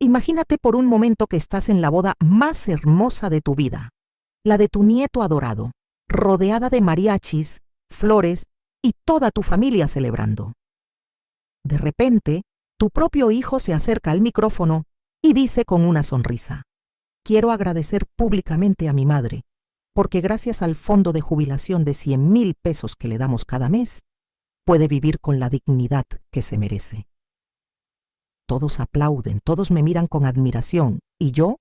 Imagínate por un momento que estás en la boda más hermosa de tu vida, la de tu nieto adorado, rodeada de mariachis, flores y toda tu familia celebrando. De repente, tu propio hijo se acerca al micrófono y dice con una sonrisa: quiero agradecer públicamente a mi madre, porque gracias al fondo de jubilación de 100,000 pesos que le damos cada mes, puede vivir con la dignidad que se merece. Todos aplauden, todos me miran con admiración y yo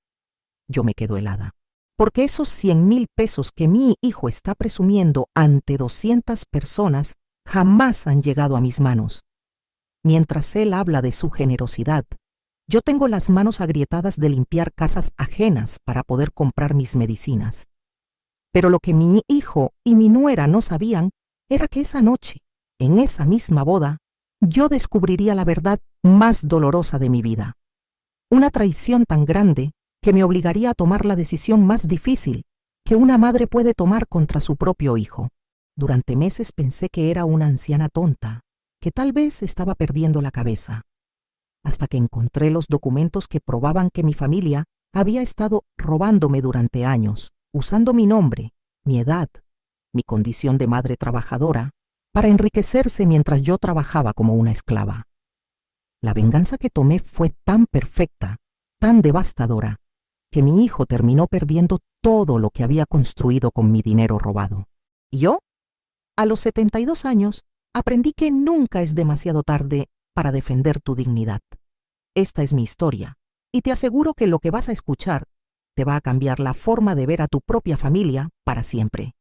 me quedo helada. Porque esos 100,000 pesos que mi hijo está presumiendo ante 200 personas jamás han llegado a mis manos. Mientras él habla de su generosidad, yo tengo las manos agrietadas de limpiar casas ajenas para poder comprar mis medicinas. Pero lo que mi hijo y mi nuera no sabían era que esa noche, en esa misma boda, yo descubriría la verdad más dolorosa de mi vida. Una traición tan grande que me obligaría a tomar la decisión más difícil que una madre puede tomar contra su propio hijo. Durante meses pensé que era una anciana tonta, que tal vez estaba perdiendo la cabeza, hasta que encontré los documentos que probaban que mi familia había estado robándome durante años, usando mi nombre, mi edad, mi condición de madre trabajadora, para enriquecerse mientras yo trabajaba como una esclava. La venganza que tomé fue tan perfecta, tan devastadora, que mi hijo terminó perdiendo todo lo que había construido con mi dinero robado. Y yo, a los 72 años, aprendí que nunca es demasiado tarde para defender tu dignidad. Esta es mi historia, y te aseguro que lo que vas a escuchar te va a cambiar la forma de ver a tu propia familia para siempre.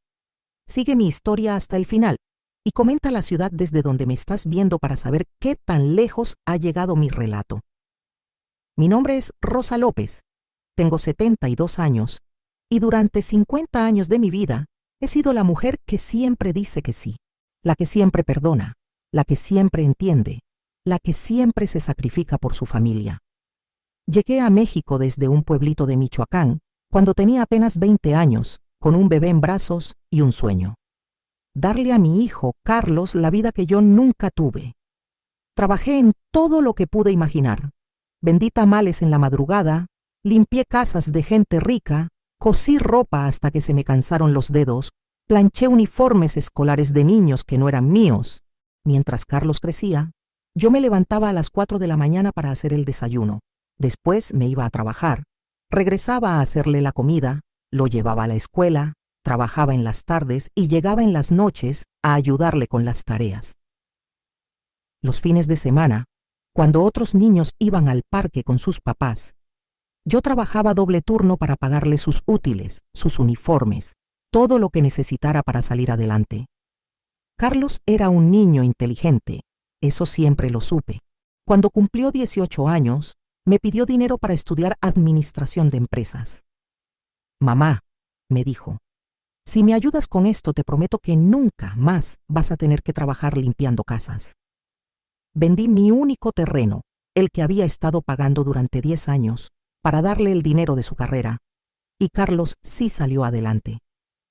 Sigue mi historia hasta el final y comenta la ciudad desde donde me estás viendo para saber qué tan lejos ha llegado mi relato. Mi nombre es Rosa López, tengo 72 años y durante 50 años de mi vida he sido la mujer que siempre dice que sí, la que siempre perdona, la que siempre entiende, la que siempre se sacrifica por su familia. Llegué a México desde un pueblito de Michoacán cuando tenía apenas 20 años, con un bebé en brazos y un sueño: darle a mi hijo, Carlos, la vida que yo nunca tuve. Trabajé en todo lo que pude imaginar. Vendí tamales en la madrugada, limpié casas de gente rica, cosí ropa hasta que se me cansaron los dedos, planché uniformes escolares de niños que no eran míos. Mientras Carlos crecía, yo me levantaba a las 4 de la mañana para hacer el desayuno. Después me iba a trabajar, regresaba a hacerle la comida, lo llevaba a la escuela, trabajaba en las tardes y llegaba en las noches a ayudarle con las tareas. Los fines de semana, cuando otros niños iban al parque con sus papás, yo trabajaba doble turno para pagarle sus útiles, sus uniformes, todo lo que necesitara para salir adelante. Carlos era un niño inteligente, eso siempre lo supe. Cuando cumplió 18 años, me pidió dinero para estudiar administración de empresas. Mamá, me dijo, si me ayudas con esto, te prometo que nunca más vas a tener que trabajar limpiando casas. Vendí mi único terreno, el que había estado pagando durante 10 años, para darle el dinero de su carrera, y Carlos sí salió adelante.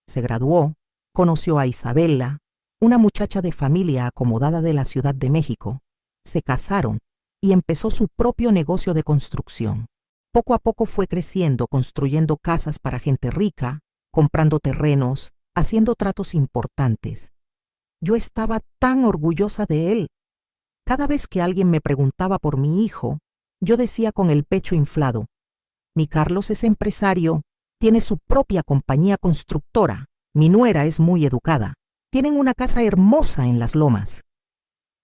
Se graduó, conoció a Isabela, una muchacha de familia acomodada de la Ciudad de México, se casaron y empezó su propio negocio de construcción. Poco a poco fue creciendo, construyendo casas para gente rica, comprando terrenos, haciendo tratos importantes. Yo estaba tan orgullosa de él. Cada vez que alguien me preguntaba por mi hijo, yo decía con el pecho inflado: mi Carlos es empresario, tiene su propia compañía constructora, mi nuera es muy educada, tienen una casa hermosa en Las Lomas.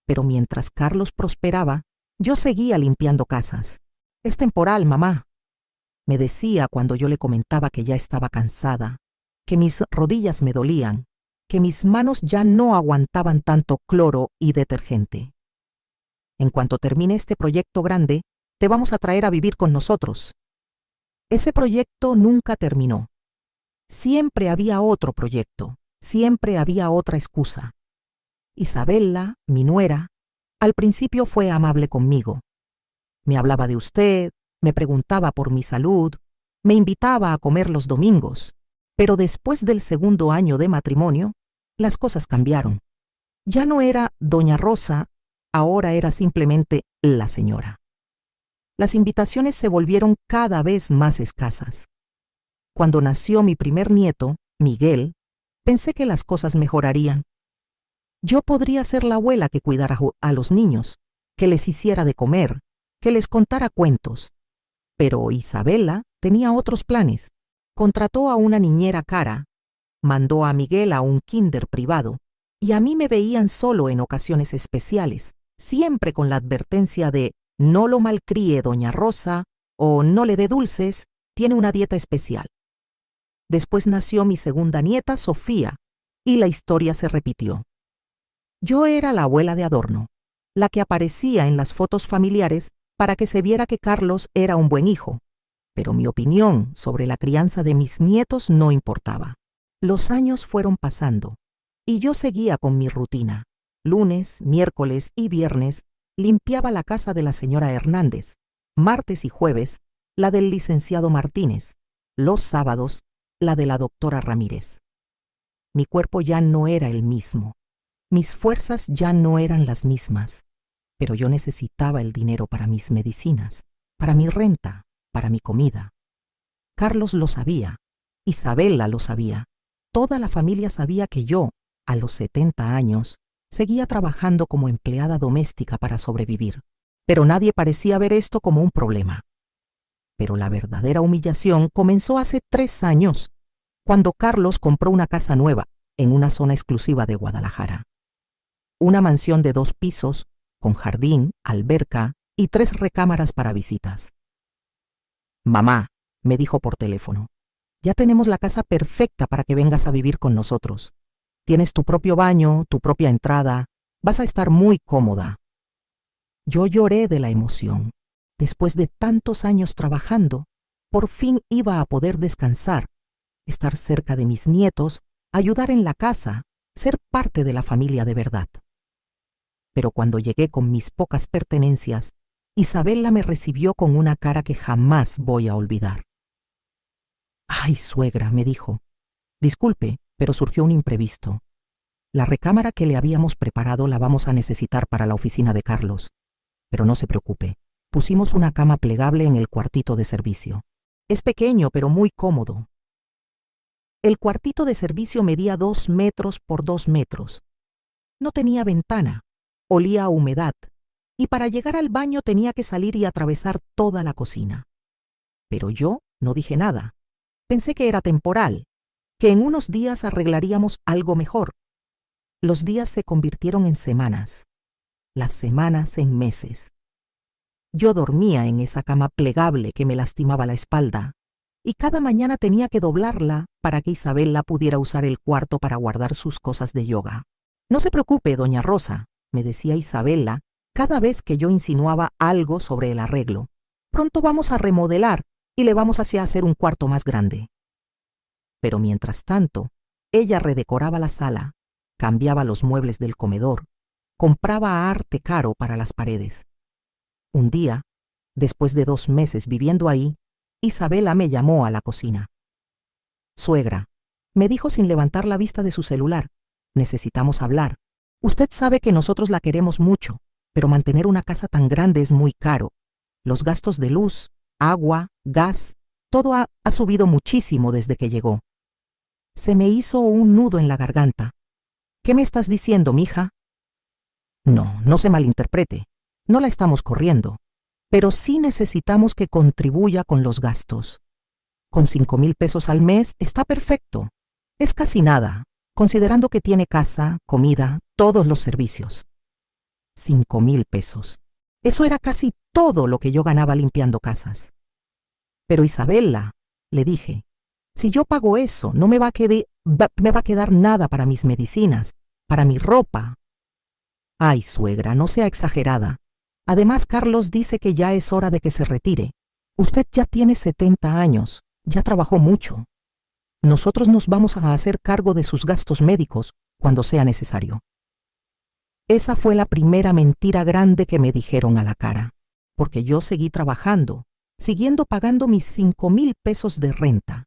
Pero mientras Carlos prosperaba, yo seguía limpiando casas. Es temporal, mamá, me decía cuando yo le comentaba que ya estaba cansada, que mis rodillas me dolían, que mis manos ya no aguantaban tanto cloro y detergente. En cuanto termine este proyecto grande, te vamos a traer a vivir con nosotros. Ese proyecto nunca terminó. Siempre había otro proyecto, siempre había otra excusa. Isabela, mi nuera, al principio fue amable conmigo. Me hablaba de usted, me preguntaba por mi salud, me invitaba a comer los domingos, pero después del segundo año de matrimonio, las cosas cambiaron. Ya no era Doña Rosa, ahora era simplemente la señora. Las invitaciones se volvieron cada vez más escasas. Cuando nació mi primer nieto, Miguel, pensé que las cosas mejorarían. Yo podría ser la abuela que cuidara a los niños, que les hiciera de comer, que les contara cuentos. Pero Isabela tenía otros planes. Contrató a una niñera cara, mandó a Miguel a un kinder privado, y a mí me veían solo en ocasiones especiales, siempre con la advertencia de no lo malcríe doña Rosa o no le dé dulces, tiene una dieta especial. Después nació mi segunda nieta, Sofía, y la historia se repitió. Yo era la abuela de adorno, la que aparecía en las fotos familiares para que se viera que Carlos era un buen hijo, pero mi opinión sobre la crianza de mis nietos no importaba. Los años fueron pasando, y yo seguía con mi rutina. Lunes, miércoles y viernes limpiaba la casa de la señora Hernández, martes y jueves la del licenciado Martínez, los sábados la de la doctora Ramírez. Mi cuerpo ya no era el mismo, mis fuerzas ya no eran las mismas, pero yo necesitaba el dinero para mis medicinas, para mi renta, para mi comida. Carlos lo sabía, Isabela lo sabía, toda la familia sabía que yo, a los 70 años, seguía trabajando como empleada doméstica para sobrevivir, pero nadie parecía ver esto como un problema. Pero la verdadera humillación comenzó hace 3 años, cuando Carlos compró una casa nueva en una zona exclusiva de Guadalajara. Una mansión de 2 pisos, con jardín, alberca y 3 recámaras para visitas. Mamá, me dijo por teléfono, ya tenemos la casa perfecta para que vengas a vivir con nosotros. Tienes tu propio baño, tu propia entrada, vas a estar muy cómoda. Yo lloré de la emoción. Después de tantos años trabajando, por fin iba a poder descansar, estar cerca de mis nietos, ayudar en la casa, ser parte de la familia de verdad. Pero cuando llegué con mis pocas pertenencias, Isabela me recibió con una cara que jamás voy a olvidar. «Ay, suegra», me dijo, «disculpe, pero surgió un imprevisto. La recámara que le habíamos preparado la vamos a necesitar para la oficina de Carlos. Pero no se preocupe, pusimos una cama plegable en el cuartito de servicio. Es pequeño, pero muy cómodo». El cuartito de servicio medía 2 metros por 2 metros. No tenía ventana, olía a humedad, y para llegar al baño tenía que salir y atravesar toda la cocina. Pero yo no dije nada. Pensé que era temporal, que en unos días arreglaríamos algo mejor. Los días se convirtieron en semanas, las semanas en meses. Yo dormía en esa cama plegable que me lastimaba la espalda, y cada mañana tenía que doblarla para que Isabela pudiera usar el cuarto para guardar sus cosas de yoga. «No se preocupe, doña Rosa», me decía Isabela cada vez que yo insinuaba algo sobre el arreglo. «Pronto vamos a remodelar y le vamos a hacer un cuarto más grande». Pero mientras tanto, ella redecoraba la sala, cambiaba los muebles del comedor, compraba arte caro para las paredes. Un día, después de 2 meses viviendo ahí, Isabela me llamó a la cocina. «Suegra», me dijo sin levantar la vista de su celular, «necesitamos hablar. Usted sabe que nosotros la queremos mucho, pero mantener una casa tan grande es muy caro. Los gastos de luz, agua, gas, todo ha subido muchísimo desde que llegó». Se me hizo un nudo en la garganta. «¿Qué me estás diciendo, mija?» No se malinterprete. No la estamos corriendo, pero sí necesitamos que contribuya con los gastos. Con 5,000 pesos al mes está perfecto. Es casi nada, considerando que tiene casa, comida, todos los servicios. 5,000 pesos. Eso era casi todo lo que yo ganaba limpiando casas. «Pero Isabela», le dije, «si yo pago eso, no me va a quedar nada para mis medicinas, para mi ropa». «Ay, suegra, no sea exagerada. Además, Carlos dice que ya es hora de que se retire. Usted ya tiene 70 años, ya trabajó mucho. Nosotros nos vamos a hacer cargo de sus gastos médicos cuando sea necesario». Esa fue la primera mentira grande que me dijeron a la cara, porque yo seguí trabajando, siguiendo pagando mis 5,000 pesos de renta,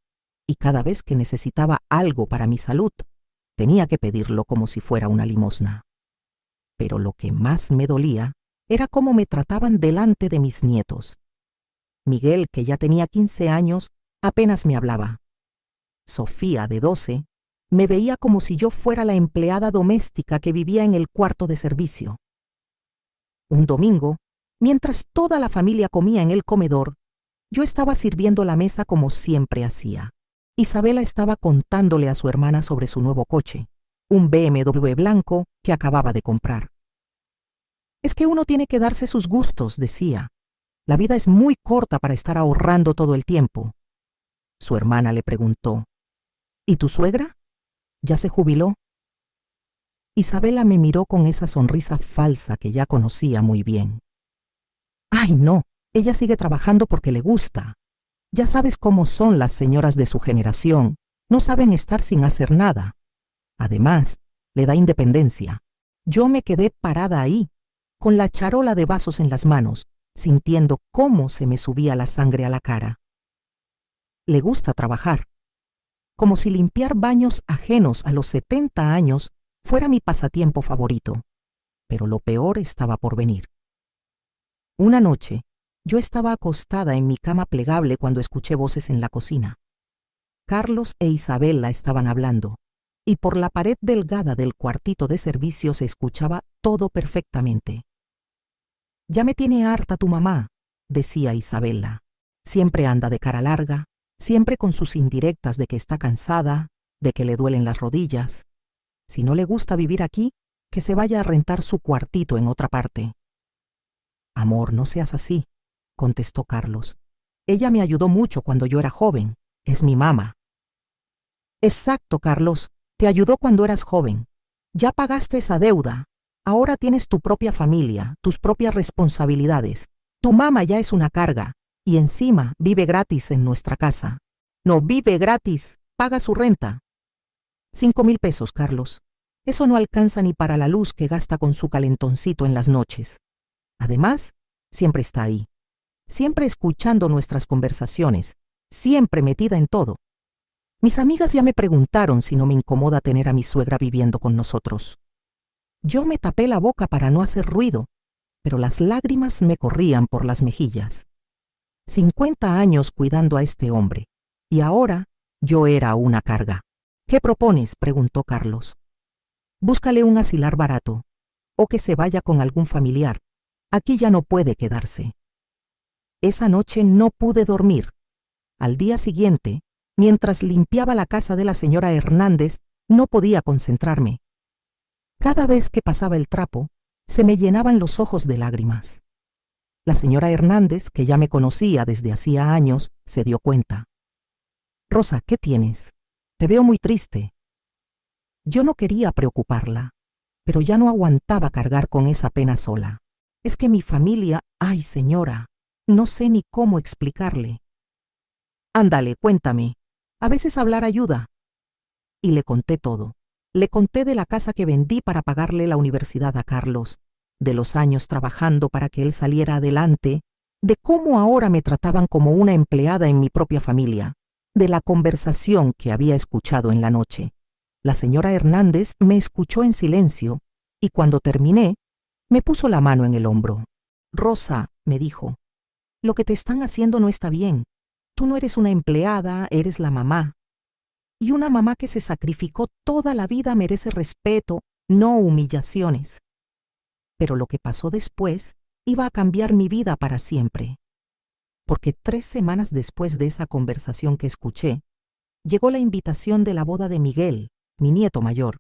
y cada vez que necesitaba algo para mi salud, tenía que pedirlo como si fuera una limosna. Pero lo que más me dolía era cómo me trataban delante de mis nietos, Miguel, que ya tenía 15 años, apenas me hablaba. Sofía, de 12, me veía como si yo fuera la empleada doméstica que vivía en el cuarto de servicio. Un domingo, mientras toda la familia comía en el comedor, yo estaba sirviendo la mesa como siempre hacía. Isabela estaba contándole a su hermana sobre su nuevo coche, un BMW blanco que acababa de comprar. Es que uno tiene que darse sus gustos, decía. La vida es muy corta para estar ahorrando todo el tiempo. Su hermana le preguntó, ¿y tu suegra? ¿Ya se jubiló? Isabela me miró con esa sonrisa falsa que ya conocía muy bien. ¡Ay, no! Ella sigue trabajando porque le gusta. Ya sabes cómo son las señoras de su generación. No saben estar sin hacer nada. Además, le da independencia. Yo me quedé parada ahí, con la charola de vasos en las manos, sintiendo cómo se me subía la sangre a la cara. Le gusta trabajar. Como si limpiar baños ajenos a los 70 años fuera mi pasatiempo favorito. Pero lo peor estaba por venir. Una noche, yo estaba acostada en mi cama plegable cuando escuché voces en la cocina. Carlos e Isabela estaban hablando, y por la pared delgada del cuartito de servicio se escuchaba todo perfectamente. «Ya me tiene harta tu mamá», decía Isabela. «Siempre anda de cara larga, siempre con sus indirectas de que está cansada, de que le duelen las rodillas. Si no le gusta vivir aquí, que se vaya a rentar su cuartito en otra parte». «Amor, no seas así», contestó Carlos. «Ella me ayudó mucho cuando yo era joven. Es mi mamá». «Exacto, Carlos. Te ayudó cuando eras joven. Ya pagaste esa deuda. Ahora tienes tu propia familia, tus propias responsabilidades. Tu mamá ya es una carga, y encima vive gratis en nuestra casa». «No vive gratis, paga su renta». 5,000 pesos, Carlos. Eso no alcanza ni para la luz que gasta con su calentoncito en las noches. Además, siempre está ahí, siempre escuchando nuestras conversaciones, siempre metida en todo. Mis amigas ya me preguntaron si no me incomoda tener a mi suegra viviendo con nosotros. Yo me tapé la boca para no hacer ruido, pero las lágrimas me corrían por las mejillas. 50 años cuidando a este hombre, y ahora yo era una carga. «¿Qué propones?», preguntó Carlos. «Búscale un asilar barato, o que se vaya con algún familiar. Aquí ya no puede quedarse». Esa noche no pude dormir. Al día siguiente, mientras limpiaba la casa de la señora Hernández, no podía concentrarme. Cada vez que pasaba el trapo, se me llenaban los ojos de lágrimas. La señora Hernández, que ya me conocía desde hacía años, se dio cuenta. «Rosa, ¿qué tienes? Te veo muy triste». Yo no quería preocuparla, pero ya no aguantaba cargar con esa pena sola. Es que mi familia, ay señora, no sé ni cómo explicarle. «Ándale, cuéntame. A veces hablar ayuda». Y le conté todo. Le conté de la casa que vendí para pagarle la universidad a Carlos, de los años trabajando para que él saliera adelante, de cómo ahora me trataban como una empleada en mi propia familia, de la conversación que había escuchado en la noche. La señora Hernández me escuchó en silencio y cuando terminé, me puso la mano en el hombro. «Rosa», me dijo, «lo que te están haciendo no está bien. Tú no eres una empleada, eres la mamá. Y una mamá que se sacrificó toda la vida merece respeto, no humillaciones». Pero lo que pasó después iba a cambiar mi vida para siempre. Porque 3 semanas después de esa conversación que escuché, llegó la invitación de la boda de Miguel, mi nieto mayor.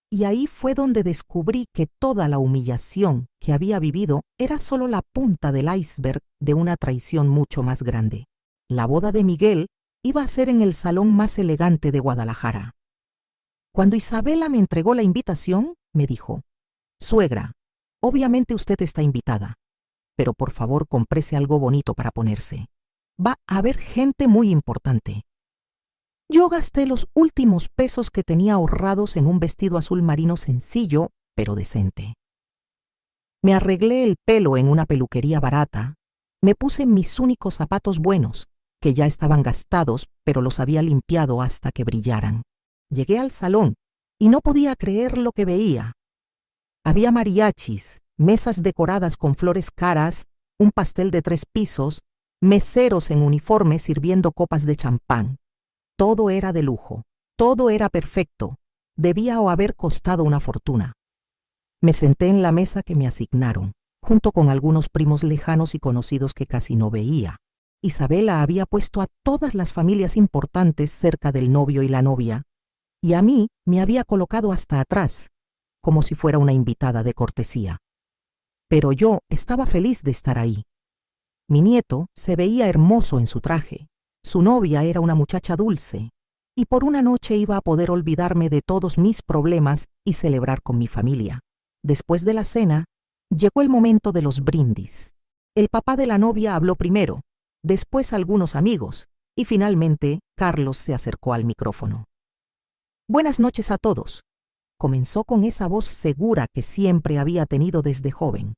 Y ahí fue donde descubrí que toda la humillación que había vivido era solo la punta del iceberg de una traición mucho más grande. La boda de Miguel iba a ser en el salón más elegante de Guadalajara. Cuando Isabela me entregó la invitación, me dijo: «Suegra, obviamente usted está invitada, pero por favor cómprese algo bonito para ponerse. Va a haber gente muy importante». Yo gasté los últimos pesos que tenía ahorrados en un vestido azul marino sencillo, pero decente. Me arreglé el pelo en una peluquería barata, me puse mis únicos zapatos buenos, que ya estaban gastados, pero los había limpiado hasta que brillaran. Llegué al salón y no podía creer lo que veía. Había mariachis, mesas decoradas con flores caras, un pastel de 3 pisos, meseros en uniforme sirviendo copas de champán. Todo era de lujo, todo era perfecto, debía o haber costado una fortuna. Me senté en la mesa que me asignaron, junto con algunos primos lejanos y conocidos que casi no veía. Isabela había puesto a todas las familias importantes cerca del novio y la novia, y a mí me había colocado hasta atrás, como si fuera una invitada de cortesía. Pero yo estaba feliz de estar ahí. Mi nieto se veía hermoso en su traje, su novia era una muchacha dulce, y por una noche iba a poder olvidarme de todos mis problemas y celebrar con mi familia. Después de la cena, llegó el momento de los brindis. El papá de la novia habló primero, después algunos amigos, y finalmente Carlos se acercó al micrófono. Buenas noches a todos. Comenzó con esa voz segura que siempre había tenido desde joven.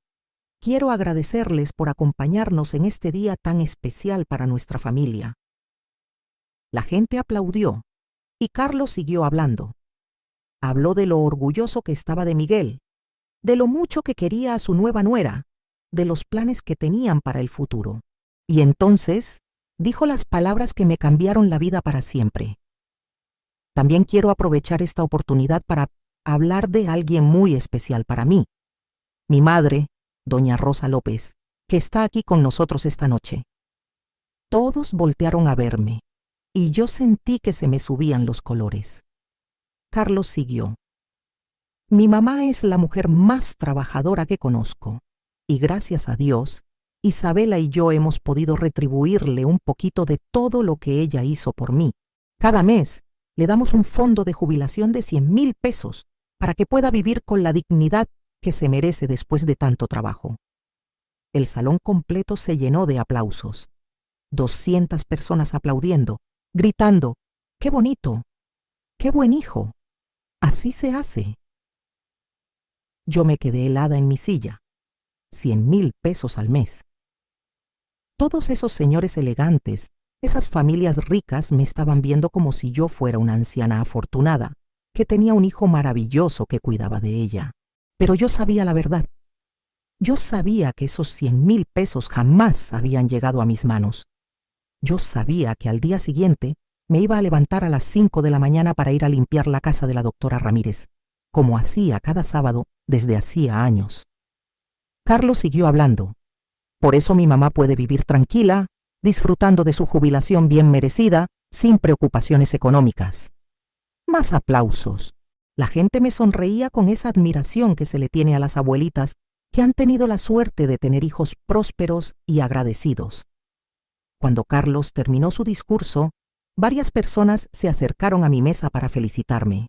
Quiero agradecerles por acompañarnos en este día tan especial para nuestra familia. La gente aplaudió, y Carlos siguió hablando. Habló de lo orgulloso que estaba de Miguel, de lo mucho que quería a su nueva nuera, de los planes que tenían para el futuro. Y entonces dijo las palabras que me cambiaron la vida para siempre. También quiero aprovechar esta oportunidad para hablar de alguien muy especial para mí. Mi madre, doña Rosa López, que está aquí con nosotros esta noche. Todos voltearon a verme, y yo sentí que se me subían los colores. Carlos siguió. Mi mamá es la mujer más trabajadora que conozco, y gracias a Dios, Isabela y yo hemos podido retribuirle un poquito de todo lo que ella hizo por mí. Cada mes le damos un fondo de jubilación de 100,000 pesos para que pueda vivir con la dignidad que se merece después de tanto trabajo. El salón completo se llenó de aplausos. 200 personas aplaudiendo, gritando, ¡qué bonito! ¡Qué buen hijo! Así se hace. Yo me quedé helada en mi silla. 100,000 pesos al mes. Todos esos señores elegantes, esas familias ricas me estaban viendo como si yo fuera una anciana afortunada, que tenía un hijo maravilloso que cuidaba de ella. Pero yo sabía la verdad. Yo sabía que esos 100,000 pesos jamás habían llegado a mis manos. Yo sabía que al día siguiente me iba a levantar a las 5 de la mañana para ir a limpiar la casa de la doctora Ramírez, como hacía cada sábado desde hacía años. Carlos siguió hablando. Por eso mi mamá puede vivir tranquila, disfrutando de su jubilación bien merecida, sin preocupaciones económicas. Más aplausos. La gente me sonreía con esa admiración que se le tiene a las abuelitas que han tenido la suerte de tener hijos prósperos y agradecidos. Cuando Carlos terminó su discurso, varias personas se acercaron a mi mesa para felicitarme.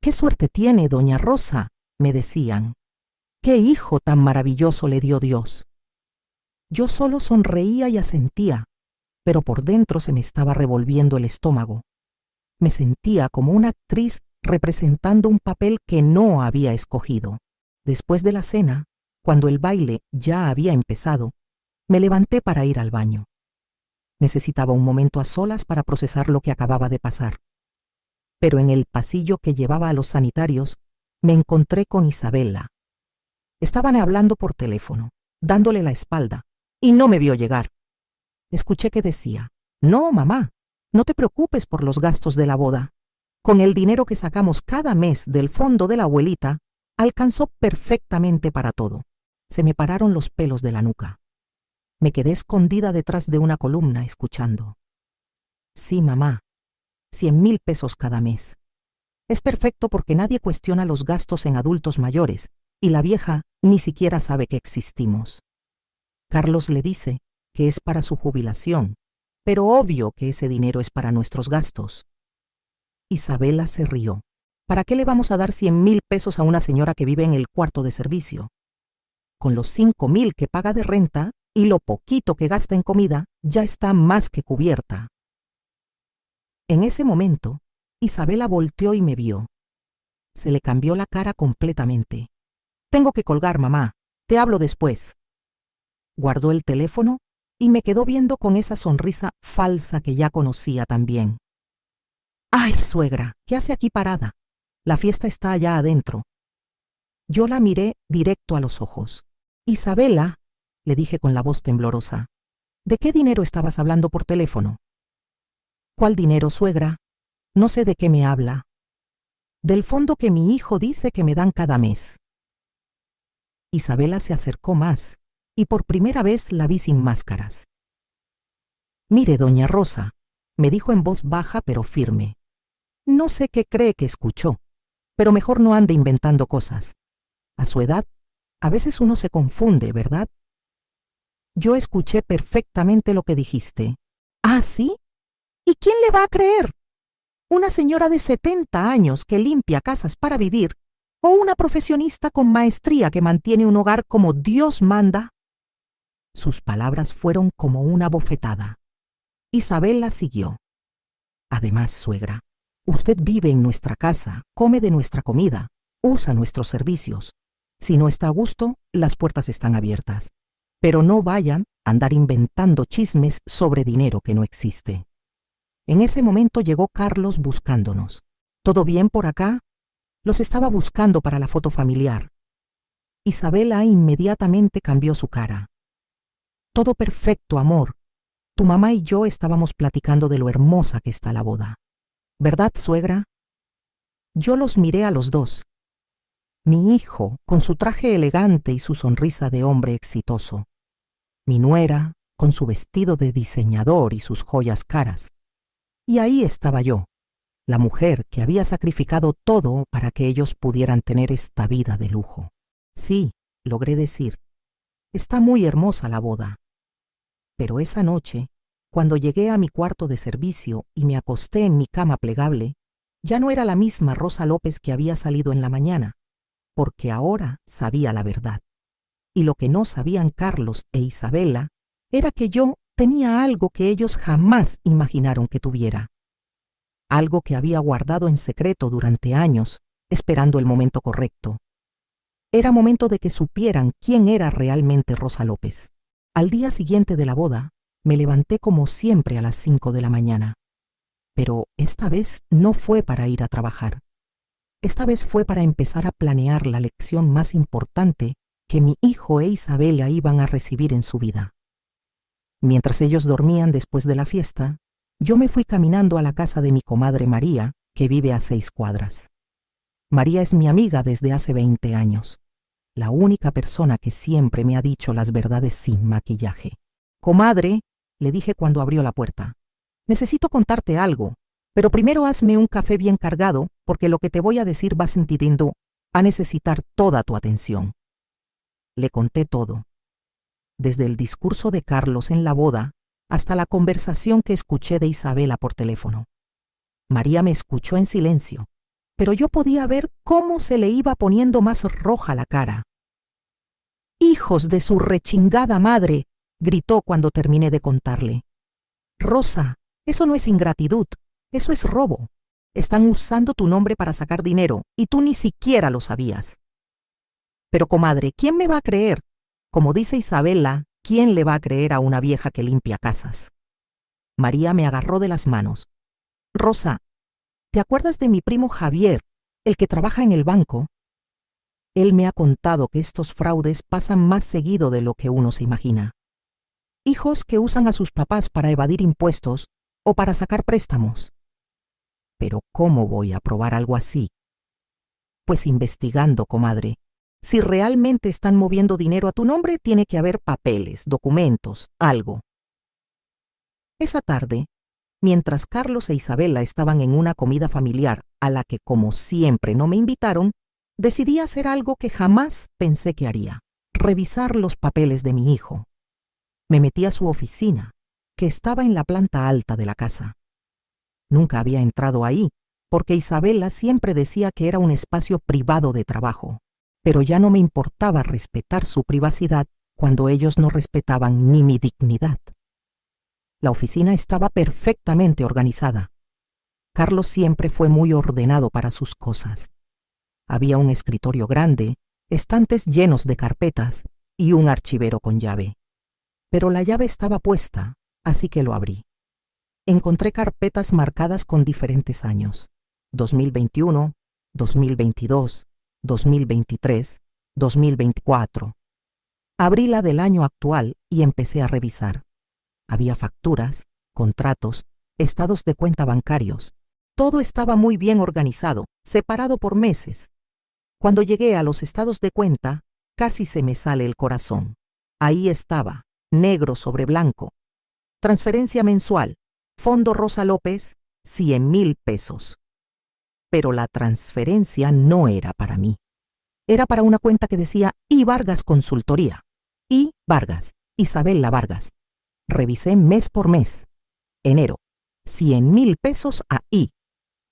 «¡Qué suerte tiene, doña Rosa!», me decían. «¡Qué hijo tan maravilloso le dio Dios!». Yo solo sonreía y asentía, pero por dentro se me estaba revolviendo el estómago. Me sentía como una actriz representando un papel que no había escogido. Después de la cena, cuando el baile ya había empezado, me levanté para ir al baño. Necesitaba un momento a solas para procesar lo que acababa de pasar. Pero en el pasillo que llevaba a los sanitarios, me encontré con Isabela. Estaban hablando por teléfono, dándole la espalda, y no me vio llegar. Escuché que decía, «No, mamá, no te preocupes por los gastos de la boda. Con el dinero que sacamos cada mes del fondo de la abuelita, alcanzó perfectamente para todo». Se me pararon los pelos de la nuca. Me quedé escondida detrás de una columna escuchando. «Sí, mamá, 100,000 pesos cada mes. Es perfecto porque nadie cuestiona los gastos en adultos mayores, y la vieja ni siquiera sabe que existimos. Carlos le dice que es para su jubilación, pero obvio que ese dinero es para nuestros gastos». Isabela se rió. «¿Para qué le vamos a dar 100,000 pesos a una señora que vive en el cuarto de servicio? Con los 5,000 que paga de renta y lo poquito que gasta en comida, ya está más que cubierta». En ese momento, Isabela volteó y me vio. Se le cambió la cara completamente. «Tengo que colgar, mamá. Te hablo después». Guardó el teléfono y me quedó viendo con esa sonrisa falsa que ya conocía también. «Ay, suegra, ¿qué hace aquí parada? La fiesta está allá adentro». Yo la miré directo a los ojos. «Isabela», le dije con la voz temblorosa, ¿De qué dinero estabas hablando por teléfono? ¿Cuál dinero, suegra? No sé de qué me habla. Del fondo que mi hijo dice que me dan cada mes. Isabela se acercó más y por primera vez la vi sin máscaras. Mire, doña Rosa, me dijo en voz baja pero firme. No sé qué cree que escuchó, pero mejor no ande inventando cosas. A su edad, a veces uno se confunde, ¿verdad? Yo escuché perfectamente lo que dijiste. ¿Ah, sí? ¿Y quién le va a creer? ¿Una señora de 70 años que limpia casas para vivir o una profesionista con maestría que mantiene un hogar como Dios manda? Sus palabras fueron como una bofetada. Isabela siguió. Además, suegra, usted vive en nuestra casa, come de nuestra comida, usa nuestros servicios. Si no está a gusto, las puertas están abiertas. Pero no vayan a andar inventando chismes sobre dinero que no existe. En ese momento llegó Carlos buscándonos. ¿Todo bien por acá? Los estaba buscando para la foto familiar. Isabela inmediatamente cambió su cara. Todo perfecto, amor. Tu mamá y yo estábamos platicando de lo hermosa que está la boda. ¿Verdad, suegra? Yo los miré a los dos. Mi hijo, con su traje elegante y su sonrisa de hombre exitoso. Mi nuera, con su vestido de diseñador y sus joyas caras. Y ahí estaba yo, la mujer que había sacrificado todo para que ellos pudieran tener esta vida de lujo. Sí, logré decir, está muy hermosa la boda. Pero esa noche, cuando llegué a mi cuarto de servicio y me acosté en mi cama plegable, ya no era la misma Rosa López que había salido en la mañana, porque ahora sabía la verdad. Y lo que no sabían Carlos e Isabela era que yo tenía algo que ellos jamás imaginaron que tuviera. Algo que había guardado en secreto durante años, esperando el momento correcto. Era momento de que supieran quién era realmente Rosa López. Al día siguiente de la boda, me levanté como siempre a las 5 de la mañana. Pero esta vez no fue para ir a trabajar. Esta vez fue para empezar a planear la lección más importante que mi hijo e Isabela iban a recibir en su vida. Mientras ellos dormían después de la fiesta, yo me fui caminando a la casa de mi comadre María, que vive a 6 cuadras. María es mi amiga desde hace 20 años, la única persona que siempre me ha dicho las verdades sin maquillaje. Comadre, le dije cuando abrió la puerta, necesito contarte algo, pero primero hazme un café bien cargado, porque lo que te voy a decir va sintiendo a necesitar toda tu atención. Le conté todo, desde el discurso de Carlos en la boda hasta la conversación que escuché de Isabela por teléfono. María me escuchó en silencio, pero yo podía ver cómo se le iba poniendo más roja la cara. ¡Hijos de su rechingada madre!, gritó cuando terminé de contarle. Rosa, eso no es ingratitud, eso es robo. Están usando tu nombre para sacar dinero y tú ni siquiera lo sabías. Pero comadre, ¿quién me va a creer? Como dice Isabela, ¿quién le va a creer a una vieja que limpia casas? María me agarró de las manos. Rosa, ¿te acuerdas de mi primo Javier, el que trabaja en el banco? Él me ha contado que estos fraudes pasan más seguido de lo que uno se imagina. Hijos que usan a sus papás para evadir impuestos o para sacar préstamos. Pero ¿cómo voy a probar algo así? Pues investigando, comadre. Si realmente están moviendo dinero a tu nombre, tiene que haber papeles, documentos, algo. Esa tarde, mientras Carlos e Isabela estaban en una comida familiar a la que, como siempre, no me invitaron, decidí hacer algo que jamás pensé que haría: revisar los papeles de mi hijo. Me metí a su oficina, que estaba en la planta alta de la casa. Nunca había entrado ahí, porque Isabela siempre decía que era un espacio privado de trabajo, pero ya no me importaba respetar su privacidad cuando ellos no respetaban ni mi dignidad. La oficina estaba perfectamente organizada. Carlos siempre fue muy ordenado para sus cosas. Había un escritorio grande, estantes llenos de carpetas y un archivero con llave. Pero la llave estaba puesta, así que lo abrí. Encontré carpetas marcadas con diferentes años: 2021, 2022, 2023, 2024. Abrí la del año actual y empecé a revisar. Había facturas, contratos, estados de cuenta bancarios. Todo estaba muy bien organizado, separado por meses. Cuando llegué a los estados de cuenta, casi se me sale el corazón. Ahí estaba, negro sobre blanco. Transferencia mensual, Fondo Rosa López, 100,000 pesos. Pero la transferencia no era para mí. Era para una cuenta que decía I. Vargas Consultoría. I. Vargas, Isabela Vargas. Revisé mes por mes. Enero, 100,000 pesos a I.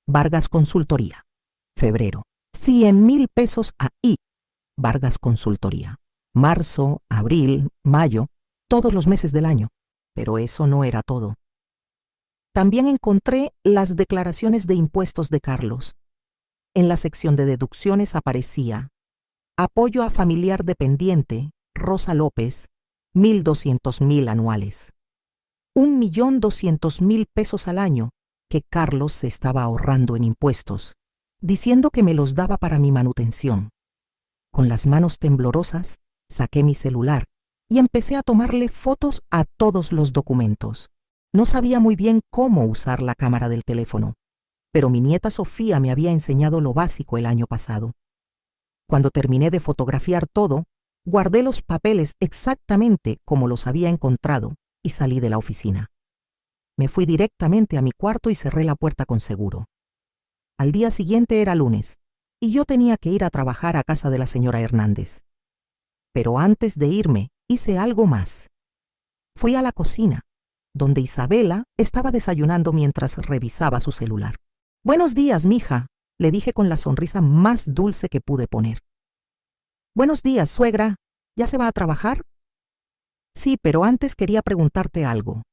Vargas Consultoría. Febrero, 100,000 pesos a I. Vargas Consultoría. Marzo, abril, mayo, todos los meses del año. Pero eso no era todo. También encontré las declaraciones de impuestos de Carlos. En la sección de deducciones aparecía apoyo a familiar dependiente, Rosa López, 1,200,000 anuales. 1,200,000 pesos al año que Carlos se estaba ahorrando en impuestos, diciendo que me los daba para mi manutención. Con las manos temblorosas, saqué mi celular y empecé a tomarle fotos a todos los documentos. No sabía muy bien cómo usar la cámara del teléfono, pero mi nieta Sofía me había enseñado lo básico el año pasado. Cuando terminé de fotografiar todo, guardé los papeles exactamente como los había encontrado y salí de la oficina. Me fui directamente a mi cuarto y cerré la puerta con seguro. Al día siguiente era lunes, y yo tenía que ir a trabajar a casa de la señora Hernández. Pero antes de irme, hice algo más. Fui a la cocina, donde Isabela estaba desayunando mientras revisaba su celular. «Buenos días, mija», le dije con la sonrisa más dulce que pude poner. «Buenos días, suegra. ¿Ya se va a trabajar?» «Sí, pero antes quería preguntarte algo.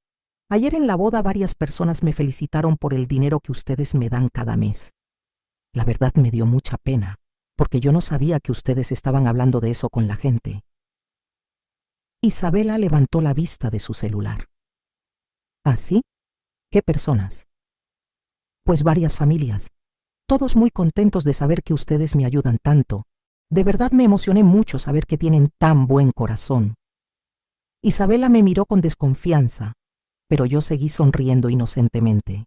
Ayer en la boda varias personas me felicitaron por el dinero que ustedes me dan cada mes. La verdad me dio mucha pena, porque yo no sabía que ustedes estaban hablando de eso con la gente». Isabela levantó la vista de su celular. «¿Ah, sí? ¿Qué personas?» «Pues varias familias. Todos muy contentos de saber que ustedes me ayudan tanto. De verdad me emocioné mucho saber que tienen tan buen corazón». Isabela me miró con desconfianza, pero yo seguí sonriendo inocentemente.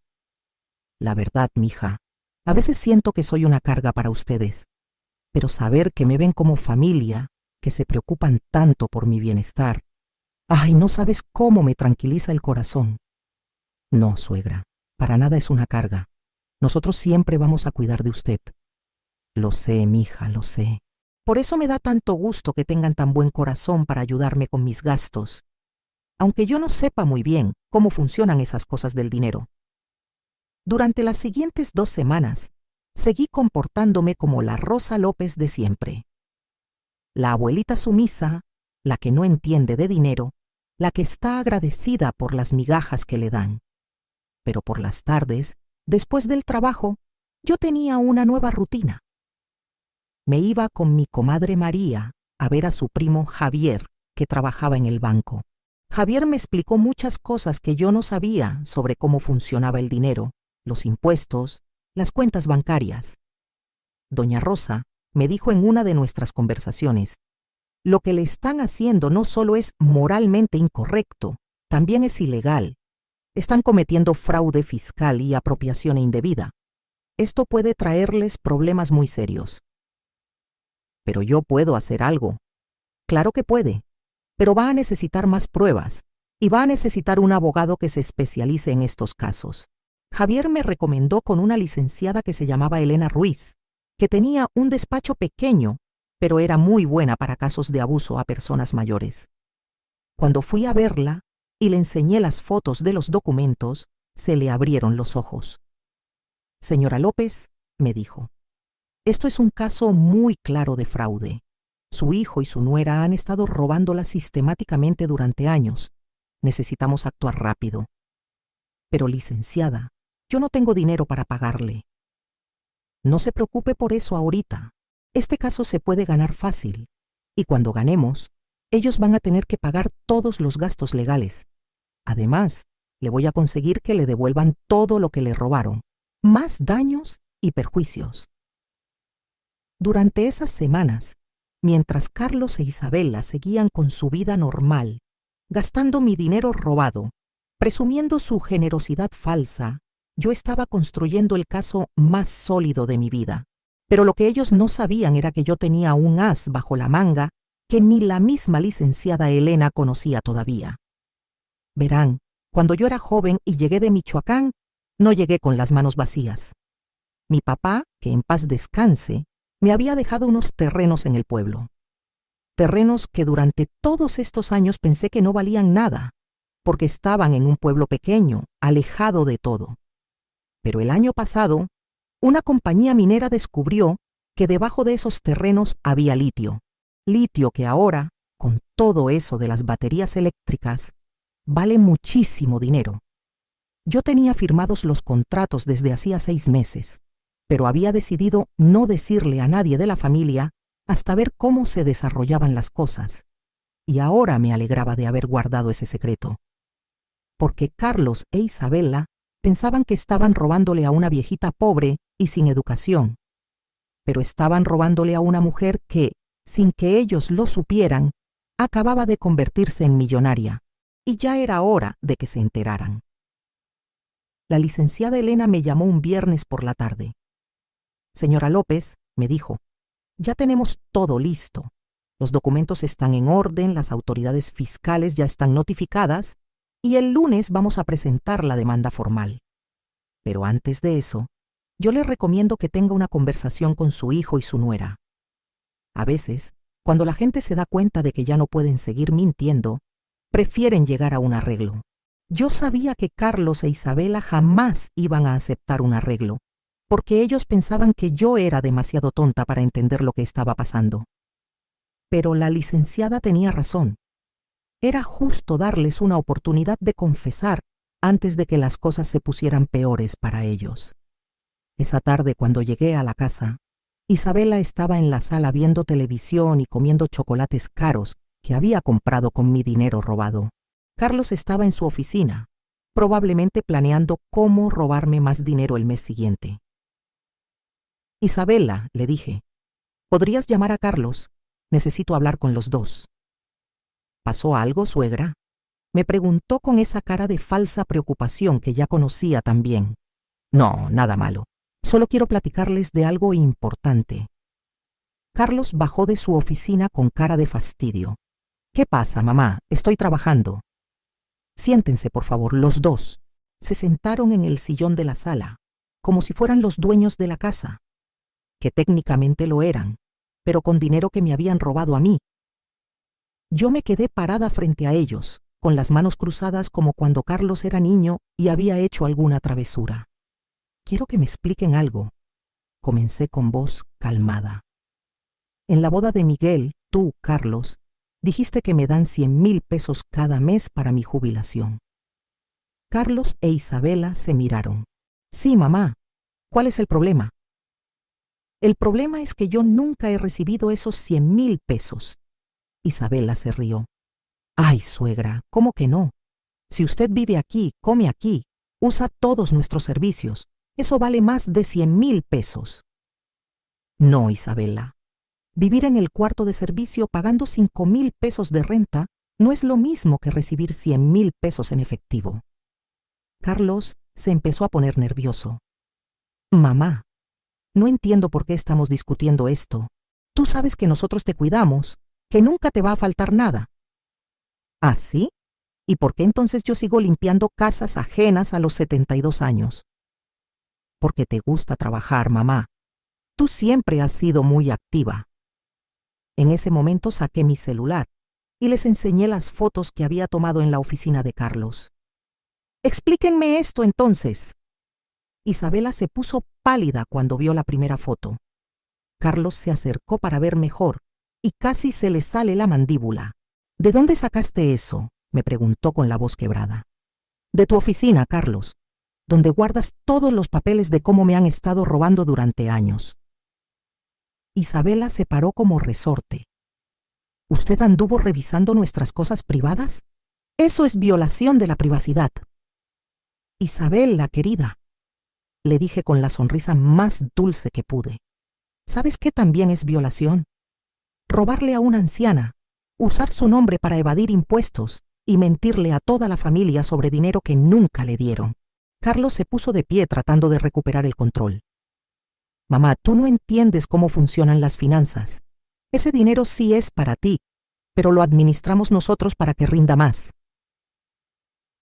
«La verdad, mija, a veces siento que soy una carga para ustedes, pero saber que me ven como familia, que se preocupan tanto por mi bienestar, ay, no sabes cómo me tranquiliza el corazón». «No, suegra, para nada es una carga. Nosotros siempre vamos a cuidar de usted». «Lo sé, mija, lo sé. Por eso me da tanto gusto que tengan tan buen corazón para ayudarme con mis gastos, aunque yo no sepa muy bien cómo funcionan esas cosas del dinero». Durante las siguientes 2 semanas, seguí comportándome como la Rosa López de siempre. La abuelita sumisa, la que no entiende de dinero, la que está agradecida por las migajas que le dan. Pero por las tardes, después del trabajo, yo tenía una nueva rutina. Me iba con mi comadre María a ver a su primo Javier, que trabajaba en el banco. Javier me explicó muchas cosas que yo no sabía sobre cómo funcionaba el dinero, los impuestos, las cuentas bancarias. Doña Rosa me dijo en una de nuestras conversaciones: «Lo que le están haciendo no solo es moralmente incorrecto, también es ilegal. Están cometiendo fraude fiscal y apropiación indebida. Esto puede traerles problemas muy serios». «Pero yo puedo hacer algo». «Claro que puede, pero va a necesitar más pruebas y va a necesitar un abogado que se especialice en estos casos». Javier me recomendó con una licenciada que se llamaba Elena Ruiz, que tenía un despacho pequeño, pero era muy buena para casos de abuso a personas mayores. Cuando fui a verla y le enseñé las fotos de los documentos, se le abrieron los ojos. «Señora López», me dijo, «esto es un caso muy claro de fraude. Su hijo y su nuera han estado robándola sistemáticamente durante años. Necesitamos actuar rápido». «Pero, licenciada, yo no tengo dinero para pagarle». «No se preocupe por eso ahorita. Este caso se puede ganar fácil, y cuando ganemos, ellos van a tener que pagar todos los gastos legales. Además, le voy a conseguir que le devuelvan todo lo que le robaron, más daños y perjuicios». Durante esas semanas, mientras Carlos e Isabela seguían con su vida normal, gastando mi dinero robado Presumiendo su generosidad falsa, yo estaba construyendo el caso más sólido de mi vida. Pero lo que ellos no sabían era que yo tenía un as bajo la manga que ni la misma licenciada Elena conocía todavía. Verán, cuando yo era joven y llegué de Michoacán, no llegué con las manos vacías. Mi papá, que en paz descanse, me había dejado unos terrenos en el pueblo. Terrenos que durante todos estos años pensé que no valían nada, porque estaban en un pueblo pequeño, alejado de todo. Pero el año pasado, una compañía minera descubrió que debajo de esos terrenos había litio. Litio que ahora, con todo eso de las baterías eléctricas, vale muchísimo dinero. Yo tenía firmados los contratos desde hacía 6 meses, pero había decidido no decirle a nadie de la familia hasta ver cómo se desarrollaban las cosas. Y ahora me alegraba de haber guardado ese secreto. Porque Carlos e Isabela pensaban que estaban robándole a una viejita pobre y sin educación. Pero estaban robándole a una mujer que, sin que ellos lo supieran, acababa de convertirse en millonaria, y ya era hora de que se enteraran. La licenciada Elena me llamó un viernes por la tarde. Señora López, me dijo, ya tenemos todo listo. Los documentos están en orden, las autoridades fiscales ya están notificadas, y el lunes vamos a presentar la demanda formal. Pero antes de eso, yo le recomiendo que tenga una conversación con su hijo y su nuera. A veces, cuando la gente se da cuenta de que ya no pueden seguir mintiendo, prefieren llegar a un arreglo. Yo sabía que Carlos e Isabela jamás iban a aceptar un arreglo, porque ellos pensaban que yo era demasiado tonta para entender lo que estaba pasando. Pero la licenciada tenía razón. Era justo darles una oportunidad de confesar antes de que las cosas se pusieran peores para ellos. Esa tarde, cuando llegué a la casa, Isabela estaba en la sala viendo televisión y comiendo chocolates caros que había comprado con mi dinero robado. Carlos estaba en su oficina, probablemente planeando cómo robarme más dinero el mes siguiente. Isabela, le dije, ¿podrías llamar a Carlos? Necesito hablar con los dos. ¿Pasó algo, suegra? Me preguntó con esa cara de falsa preocupación que ya conocía tan bien. No, nada malo. Solo quiero platicarles de algo importante. Carlos bajó de su oficina con cara de fastidio. ¿Qué pasa, mamá? Estoy trabajando. Siéntense, por favor, los dos. Se sentaron en el sillón de la sala, como si fueran los dueños de la casa, que técnicamente lo eran, pero con dinero que me habían robado a mí. Yo me quedé parada frente a ellos, con las manos cruzadas como cuando Carlos era niño y había hecho alguna travesura. Quiero que me expliquen algo. Comencé con voz calmada. En la boda de Miguel, tú, Carlos, dijiste que me dan 100,000 pesos cada mes para mi jubilación. Carlos e Isabela se miraron. Sí, mamá. ¿Cuál es el problema? El problema es que yo nunca he recibido esos 100,000 pesos. Isabela se rió. Ay, suegra, ¿cómo que no? Si usted vive aquí, come aquí, usa todos nuestros servicios, eso vale más de 100,000 pesos. No, Isabela. Vivir en el cuarto de servicio pagando 5,000 pesos de renta no es lo mismo que recibir 100,000 pesos en efectivo. Carlos se empezó a poner nervioso. Mamá, no entiendo por qué estamos discutiendo esto. Tú sabes que nosotros te cuidamos, que nunca te va a faltar nada. ¿Ah, sí? ¿Y por qué entonces yo sigo limpiando casas ajenas a los 72 años? Porque te gusta trabajar, mamá. Tú siempre has sido muy activa. En ese momento saqué mi celular y les enseñé las fotos que había tomado en la oficina de Carlos. Explíquenme esto entonces. Isabela se puso pálida cuando vio la primera foto. Carlos se acercó para ver mejor y casi se le sale la mandíbula. ¿De dónde sacaste eso?, me preguntó con la voz quebrada. De tu oficina, Carlos, donde guardas todos los papeles de cómo me han estado robando durante años. Isabela se paró como resorte. ¿Usted anduvo revisando nuestras cosas privadas? Eso es violación de la privacidad. Isabela, querida, le dije con la sonrisa más dulce que pude. ¿Sabes qué también es violación? Robarle a una anciana, usar su nombre para evadir impuestos y mentirle a toda la familia sobre dinero que nunca le dieron. Carlos se puso de pie tratando de recuperar el control. Mamá, tú no entiendes cómo funcionan las finanzas. Ese dinero sí es para ti, pero lo administramos nosotros para que rinda más.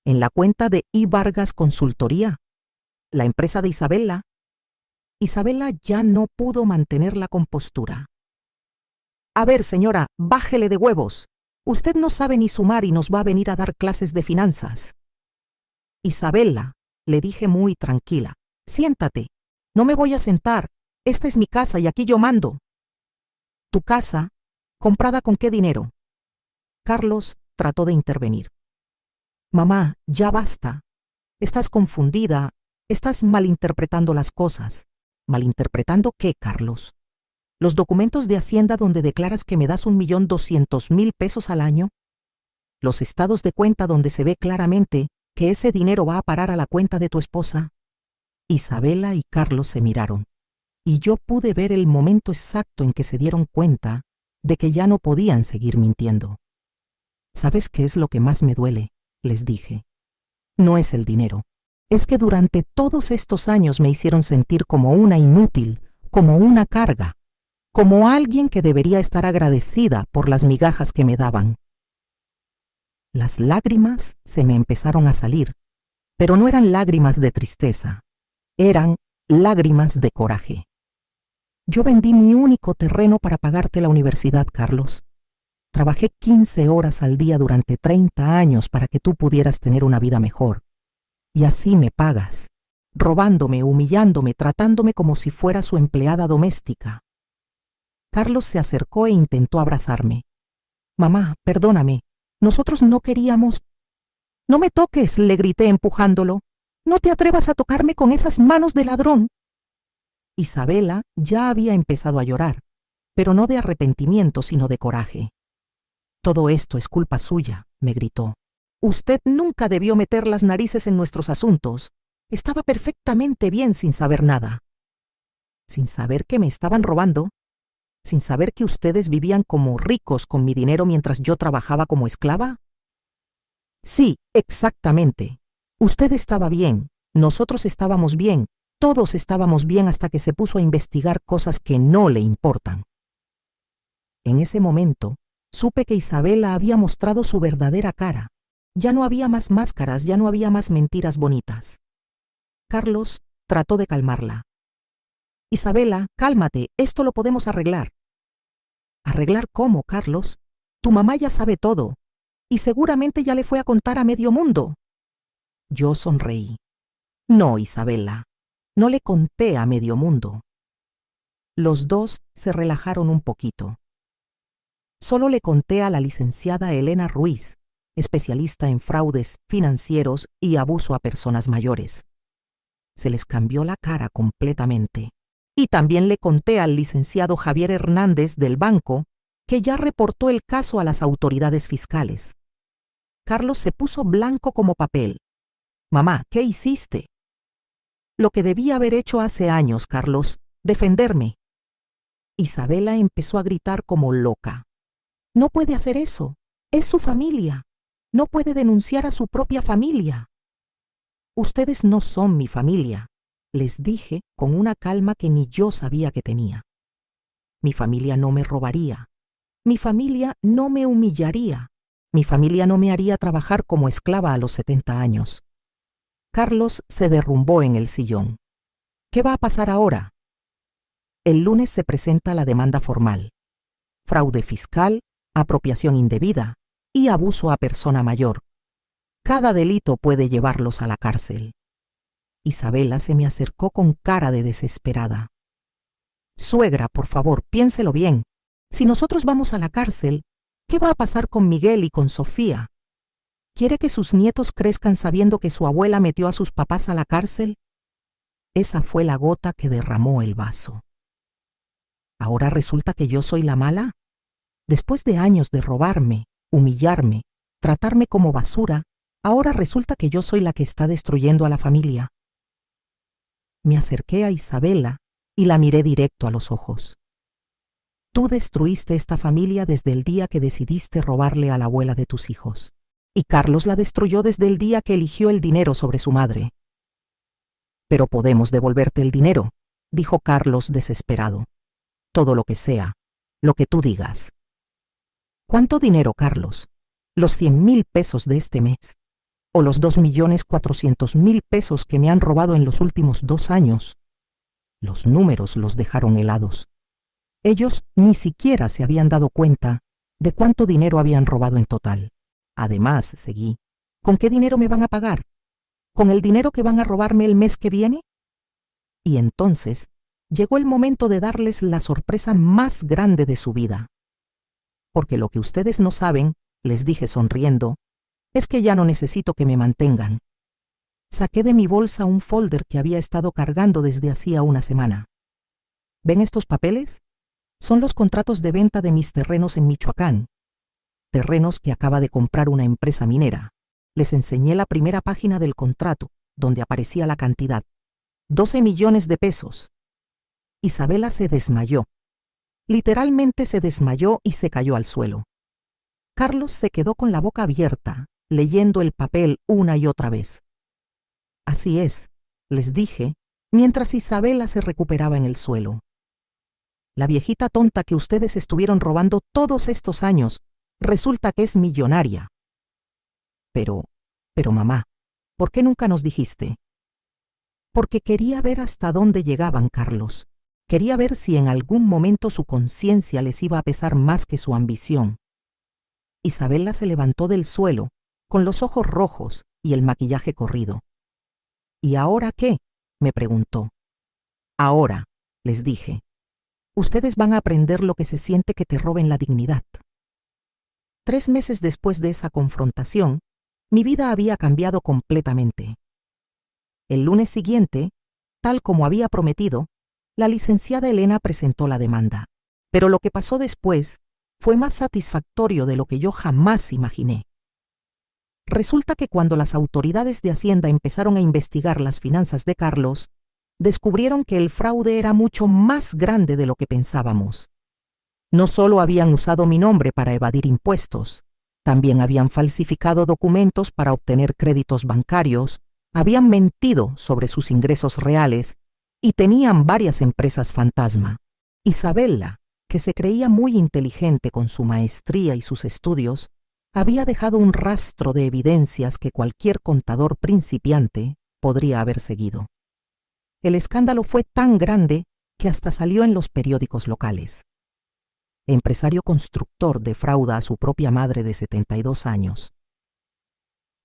En la cuenta de I. Vargas Consultoría, la empresa de Isabela, Isabela ya no pudo mantener la compostura. A ver, señora, bájele de huevos. Usted no sabe ni sumar y nos va a venir a dar clases de finanzas. Isabela, le dije muy tranquila, siéntate. No me voy a sentar. Esta es mi casa y aquí yo mando. ¿Tu casa? ¿Comprada con qué dinero? Carlos trató de intervenir. Mamá, ya basta. Estás confundida. Estás malinterpretando las cosas. ¿Malinterpretando qué, Carlos? ¿Los documentos de Hacienda donde declaras que me das 1.200.000 pesos al año? ¿Los estados de cuenta donde se ve claramente que ese dinero va a parar a la cuenta de tu esposa? Isabela y Carlos se miraron, y yo pude ver el momento exacto en que se dieron cuenta de que ya no podían seguir mintiendo. ¿Sabes qué es lo que más me duele?, les dije. No es el dinero. Es que durante todos estos años me hicieron sentir como una inútil, como una carga, como alguien que debería estar agradecida por las migajas que me daban. Las lágrimas se me empezaron a salir, pero no eran lágrimas de tristeza, eran lágrimas de coraje. Yo vendí mi único terreno para pagarte la universidad, Carlos. Trabajé 15 horas al día durante 30 años para que tú pudieras tener una vida mejor. Y así me pagas, robándome, humillándome, tratándome como si fuera su empleada doméstica. Carlos se acercó e intentó abrazarme. Mamá, perdóname, nosotros no queríamos. No me toques, le grité empujándolo. No te atrevas a tocarme con esas manos de ladrón. Isabela ya había empezado a llorar, pero no de arrepentimiento, sino de coraje. Todo esto es culpa suya, me gritó. Usted nunca debió meter las narices en nuestros asuntos. Estaba perfectamente bien sin saber nada. ¿Sin saber que me estaban robando? ¿Sin saber que ustedes vivían como ricos con mi dinero mientras yo trabajaba como esclava? Sí, exactamente. Usted estaba bien, nosotros estábamos bien, todos estábamos bien hasta que se puso a investigar cosas que no le importan. En ese momento, supe que Isabela había mostrado su verdadera cara. Ya no había más máscaras, ya no había más mentiras bonitas. Carlos trató de calmarla. Isabela, cálmate, esto lo podemos arreglar. ¿Arreglar cómo, Carlos? Tu mamá ya sabe todo, y seguramente ya le fue a contar a medio mundo. Yo sonreí. No, Isabela, no le conté a medio mundo. Los dos se relajaron un poquito. Solo le conté a la licenciada Elena Ruiz, especialista en fraudes financieros y abuso a personas mayores. Se les cambió la cara completamente. Y también le conté al licenciado Javier Hernández del banco, que ya reportó el caso a las autoridades fiscales. Carlos se puso blanco como papel. Mamá, ¿qué hiciste? Lo que debía haber hecho hace años, Carlos, defenderme. Isabela empezó a gritar como loca. No puede hacer eso. Es su familia. No puede denunciar a su propia familia. Ustedes no son mi familia, les dije con una calma que ni yo sabía que tenía. Mi familia no me robaría. Mi familia no me humillaría. Mi familia no me haría trabajar como esclava a los 70 años. Carlos se derrumbó en el sillón. ¿Qué va a pasar ahora? El lunes se presenta la demanda formal. Fraude fiscal, apropiación indebida y abuso a persona mayor. Cada delito puede llevarlos a la cárcel. Isabela se me acercó con cara de desesperada. Suegra, por favor, piénselo bien. Si nosotros vamos a la cárcel, ¿qué va a pasar con Miguel y con Sofía? ¿Quiere que sus nietos crezcan sabiendo que su abuela metió a sus papás a la cárcel? Esa fue la gota que derramó el vaso. ¿Ahora resulta que yo soy la mala? Después de años de robarme, humillarme, tratarme como basura, ahora resulta que yo soy la que está destruyendo a la familia. Me acerqué a Isabela y la miré directo a los ojos. Tú destruiste esta familia desde el día que decidiste robarle a la abuela de tus hijos. y Carlos la destruyó desde el día que eligió el dinero sobre su madre. Pero podemos devolverte el dinero, dijo Carlos desesperado. Todo lo que sea, lo que tú digas. ¿Cuánto dinero, Carlos? ¿Los 100,000 pesos de este mes? ¿O los 2,400,000 pesos que me han robado en los últimos 2 años? Los números los dejaron helados. Ellos ni siquiera se habían dado cuenta de cuánto dinero habían robado en total. Además, seguí, ¿con qué dinero me van a pagar? ¿Con el dinero que van a robarme el mes que viene? Y entonces llegó el momento de darles la sorpresa más grande de su vida. Porque lo que ustedes no saben, les dije sonriendo, es que ya no necesito que me mantengan. Saqué de mi bolsa un folder que había estado cargando desde hacía una semana. ¿Ven estos papeles? Son los contratos de venta de mis terrenos en Michoacán. Terrenos que acaba de comprar una empresa minera. Les enseñé la primera página del contrato, donde aparecía la cantidad. 12 millones de pesos. Isabela se desmayó. Literalmente se desmayó y se cayó al suelo. Carlos se quedó con la boca abierta, leyendo el papel una y otra vez. Así es, les dije, mientras Isabela se recuperaba en el suelo. La viejita tonta que ustedes estuvieron robando todos estos años, resulta que es millonaria. Pero mamá, ¿por qué nunca nos dijiste? Porque quería ver hasta dónde llegaban, Carlos. Quería ver si en algún momento su conciencia les iba a pesar más que su ambición. Isabela se levantó del suelo, con los ojos rojos y el maquillaje corrido. ¿Y ahora qué?, me preguntó. Ahora, les dije, ustedes van a aprender lo que se siente que te roben la dignidad. 3 meses después de esa confrontación, mi vida había cambiado completamente. El lunes siguiente, tal como había prometido, la licenciada Elena presentó la demanda. Pero lo que pasó después fue más satisfactorio de lo que yo jamás imaginé. Resulta que cuando las autoridades de Hacienda empezaron a investigar las finanzas de Carlos, descubrieron que el fraude era mucho más grande de lo que pensábamos. No solo habían usado mi nombre para evadir impuestos, también habían falsificado documentos para obtener créditos bancarios, habían mentido sobre sus ingresos reales y tenían varias empresas fantasma. Isabela, que se creía muy inteligente con su maestría y sus estudios, había dejado un rastro de evidencias que cualquier contador principiante podría haber seguido. El escándalo fue tan grande que hasta salió en los periódicos locales. Empresario constructor defrauda a su propia madre de 72 años.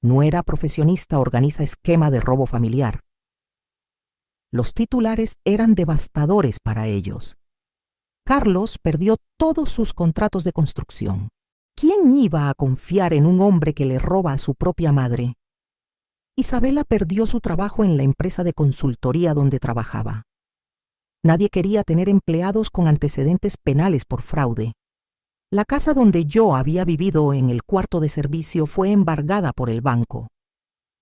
Nuera profesionista organiza esquema de robo familiar. Los titulares eran devastadores para ellos. Carlos perdió todos sus contratos de construcción. ¿Quién iba a confiar en un hombre que le roba a su propia madre? Isabela perdió su trabajo en la empresa de consultoría donde trabajaba. Nadie quería tener empleados con antecedentes penales por fraude. La casa donde yo había vivido en el cuarto de servicio fue embargada por el banco.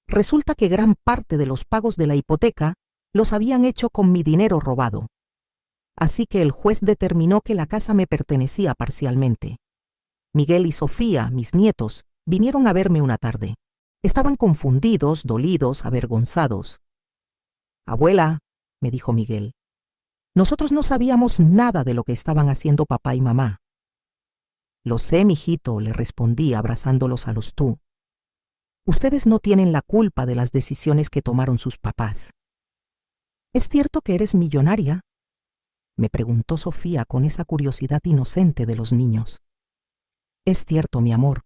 Resulta que gran parte de los pagos de la hipoteca los habían hecho con mi dinero robado. Así que el juez determinó que la casa me pertenecía parcialmente. Miguel y Sofía, mis nietos, vinieron a verme una tarde. Estaban confundidos, dolidos, avergonzados. «Abuela», me dijo Miguel, «nosotros no sabíamos nada de lo que estaban haciendo papá y mamá». «Lo sé, mijito», le respondí abrazándolos a los tú. «Ustedes no tienen la culpa de las decisiones que tomaron sus papás». «¿Es cierto que eres millonaria?», me preguntó Sofía con esa curiosidad inocente de los niños. «Es cierto, mi amor.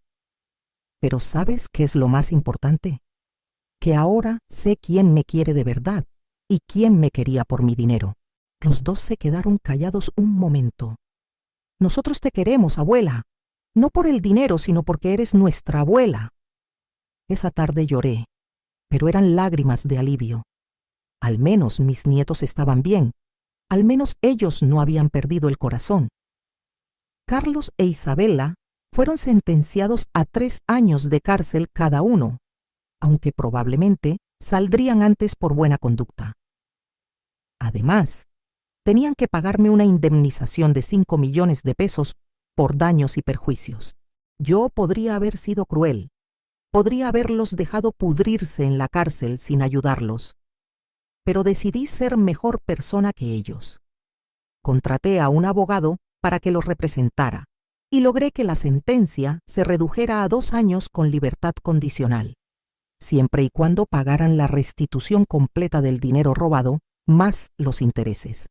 Pero ¿sabes qué es lo más importante? Que ahora sé quién me quiere de verdad y quién me quería por mi dinero». Los dos se quedaron callados un momento. «Nosotros te queremos, abuela. No por el dinero, sino porque eres nuestra abuela». Esa tarde lloré, pero eran lágrimas de alivio. Al menos mis nietos estaban bien. Al menos ellos no habían perdido el corazón. Carlos e Isabela fueron sentenciados a 3 años de cárcel cada uno, aunque probablemente saldrían antes por buena conducta. Además, tenían que pagarme una indemnización de 5 millones de pesos por daños y perjuicios. Yo podría haber sido cruel, Podría haberlos dejado pudrirse en la cárcel sin ayudarlos, pero decidí ser mejor persona que ellos. Contraté a un abogado para que los representara y logré que la sentencia se redujera a 2 años con libertad condicional, siempre y cuando pagaran la restitución completa del dinero robado más los intereses.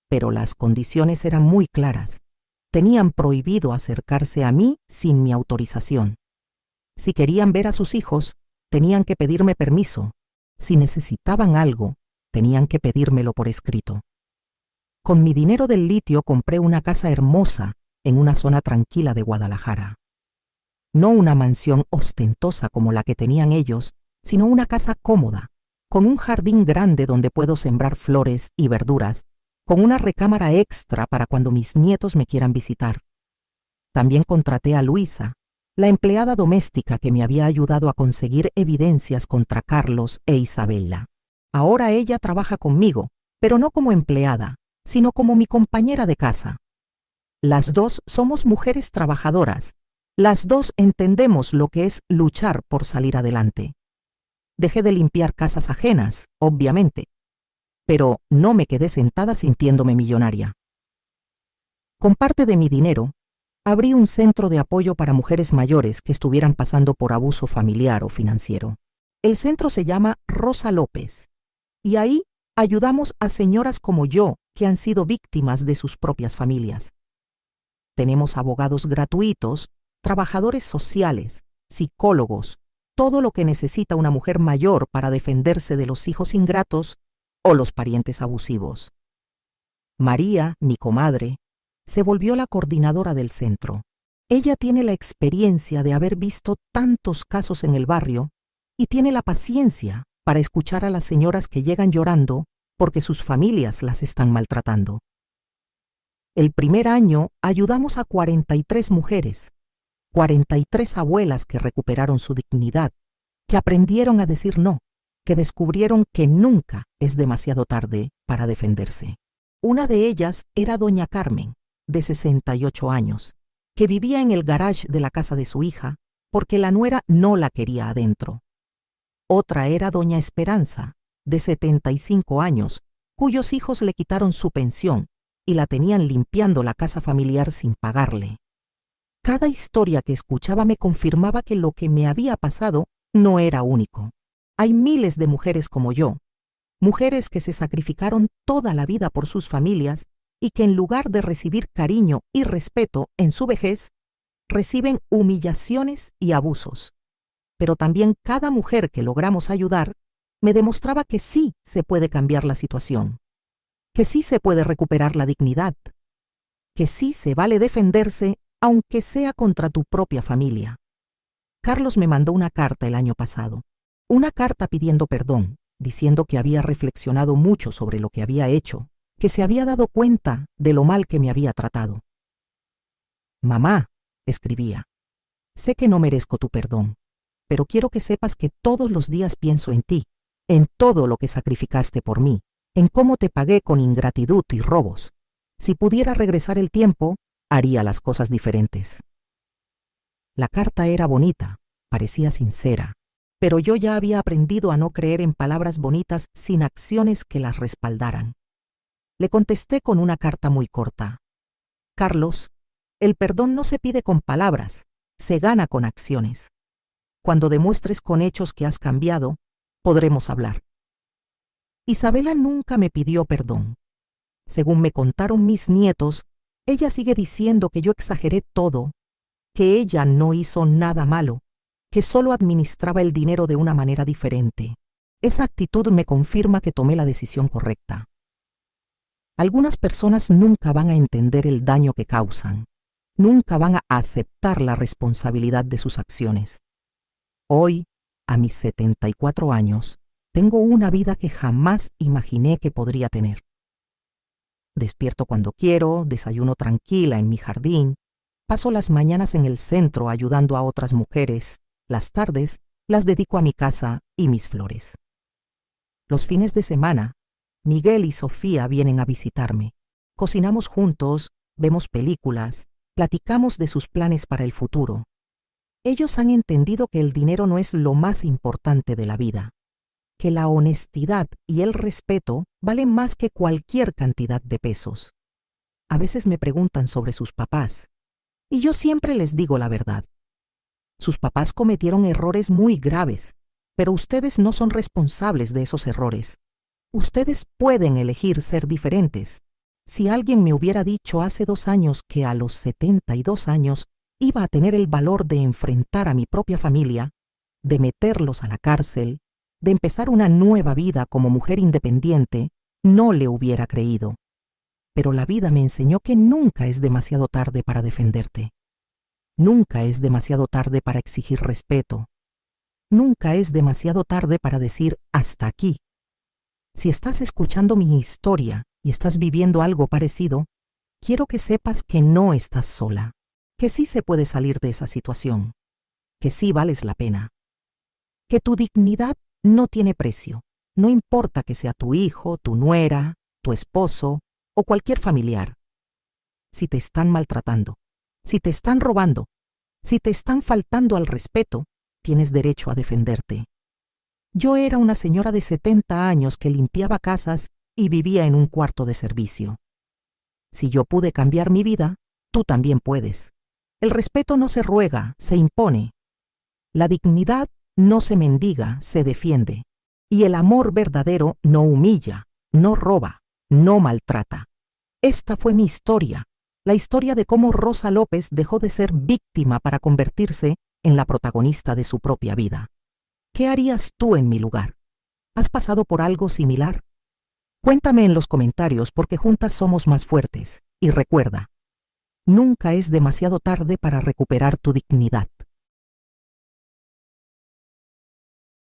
Pero las condiciones eran muy claras. Tenían prohibido acercarse a mí sin mi autorización. Si querían ver a sus hijos, tenían que pedirme permiso. Si necesitaban algo, tenían que pedírmelo por escrito. Con mi dinero del litio compré una casa hermosa en una zona tranquila de Guadalajara. No una mansión ostentosa como la que tenían ellos, sino una casa cómoda, con un jardín grande donde puedo sembrar flores y verduras, con una recámara extra para cuando mis nietos me quieran visitar. También contraté a Luisa, la empleada doméstica que me había ayudado a conseguir evidencias contra Carlos e Isabella. Ahora ella trabaja conmigo, pero no como empleada, sino como mi compañera de casa. Las dos somos mujeres trabajadoras. Las dos entendemos lo que es luchar por salir adelante. Dejé de limpiar casas ajenas, obviamente, pero no me quedé sentada sintiéndome millonaria. Con parte de mi dinero, abrí un centro de apoyo para mujeres mayores que estuvieran pasando por abuso familiar o financiero. El centro se llama Rosa López, y ahí ayudamos a señoras como yo que han sido víctimas de sus propias familias. Tenemos abogados gratuitos, trabajadores sociales, psicólogos, todo lo que necesita una mujer mayor para defenderse de los hijos ingratos o los parientes abusivos. María, mi comadre, se volvió la coordinadora del centro. Ella tiene la experiencia de haber visto tantos casos en el barrio y tiene la paciencia para escuchar a las señoras que llegan llorando porque sus familias las están maltratando. El primer año ayudamos a 43 mujeres, 43 abuelas que recuperaron su dignidad, que aprendieron a decir no, que descubrieron que nunca es demasiado tarde para defenderse. Una de ellas era doña Carmen, de 68 años, que vivía en el garage de la casa de su hija porque la nuera no la quería adentro. Otra era doña Esperanza, de 75 años, cuyos hijos le quitaron su pensión y la tenían limpiando la casa familiar sin pagarle. Cada historia que escuchaba me confirmaba que lo que me había pasado no era único. Hay miles de mujeres como yo, mujeres que se sacrificaron toda la vida por sus familias y que en lugar de recibir cariño y respeto en su vejez, reciben humillaciones y abusos. Pero también cada mujer que logramos ayudar me demostraba que sí se puede cambiar la situación, que sí se puede recuperar la dignidad, que sí se vale defenderse aunque sea contra tu propia familia. Carlos me mandó una carta el año pasado, una carta pidiendo perdón, diciendo que había reflexionado mucho sobre lo que había hecho, que se había dado cuenta de lo mal que me había tratado. Mamá, escribía, sé que no merezco tu perdón, pero quiero que sepas que todos los días pienso en ti, en todo lo que sacrificaste por mí, en cómo te pagué con ingratitud y robos. Si pudiera regresar el tiempo, haría las cosas diferentes. La carta era bonita, parecía sincera, pero yo ya había aprendido a no creer en palabras bonitas sin acciones que las respaldaran. Le contesté con una carta muy corta. Carlos, el perdón no se pide con palabras, se gana con acciones. Cuando demuestres con hechos que has cambiado, podremos hablar. Isabela nunca me pidió perdón. Según me contaron mis nietos, ella sigue diciendo que yo exageré todo, que ella no hizo nada malo, que solo administraba el dinero de una manera diferente. Esa actitud me confirma que tomé la decisión correcta. Algunas personas nunca van a entender el daño que causan, nunca van a aceptar la responsabilidad de sus acciones. Hoy, a mis 74 años, tengo una vida que jamás imaginé que podría tener. Despierto cuando quiero, desayuno tranquila en mi jardín, paso las mañanas en el centro ayudando a otras mujeres, las tardes las dedico a mi casa y mis flores. Los fines de semana, Miguel y Sofía vienen a visitarme. Cocinamos juntos, vemos películas, platicamos de sus planes para el futuro. Ellos han entendido que el dinero no es lo más importante de la vida, que la honestidad y el respeto valen más que cualquier cantidad de pesos. A veces me preguntan sobre sus papás, y yo siempre les digo la verdad. Sus papás cometieron errores muy graves, pero ustedes no son responsables de esos errores. Ustedes pueden elegir ser diferentes. Si alguien me hubiera dicho hace 2 años que a los 72 años iba a tener el valor de enfrentar a mi propia familia, de meterlos a la cárcel, de empezar una nueva vida como mujer independiente, no le hubiera creído. Pero la vida me enseñó que nunca es demasiado tarde para defenderte. Nunca es demasiado tarde para exigir respeto. Nunca es demasiado tarde para decir hasta aquí. Si estás escuchando mi historia y estás viviendo algo parecido, quiero que sepas que no estás sola, que sí se puede salir de esa situación, que sí vales la pena, que tu dignidad no tiene precio, no importa que sea tu hijo, tu nuera, tu esposo o cualquier familiar. Si te están maltratando, si te están robando, si te están faltando al respeto, tienes derecho a defenderte. Yo era una señora de 70 años que limpiaba casas y vivía en un cuarto de servicio. Si yo pude cambiar mi vida, tú también puedes. El respeto no se ruega, se impone. La dignidad no se mendiga, se defiende. Y el amor verdadero no humilla, no roba, no maltrata. Esta fue mi historia, la historia de cómo Rosa López dejó de ser víctima para convertirse en la protagonista de su propia vida. ¿Qué harías tú en mi lugar? ¿Has pasado por algo similar? Cuéntame en los comentarios porque juntas somos más fuertes. Y recuerda, nunca es demasiado tarde para recuperar tu dignidad.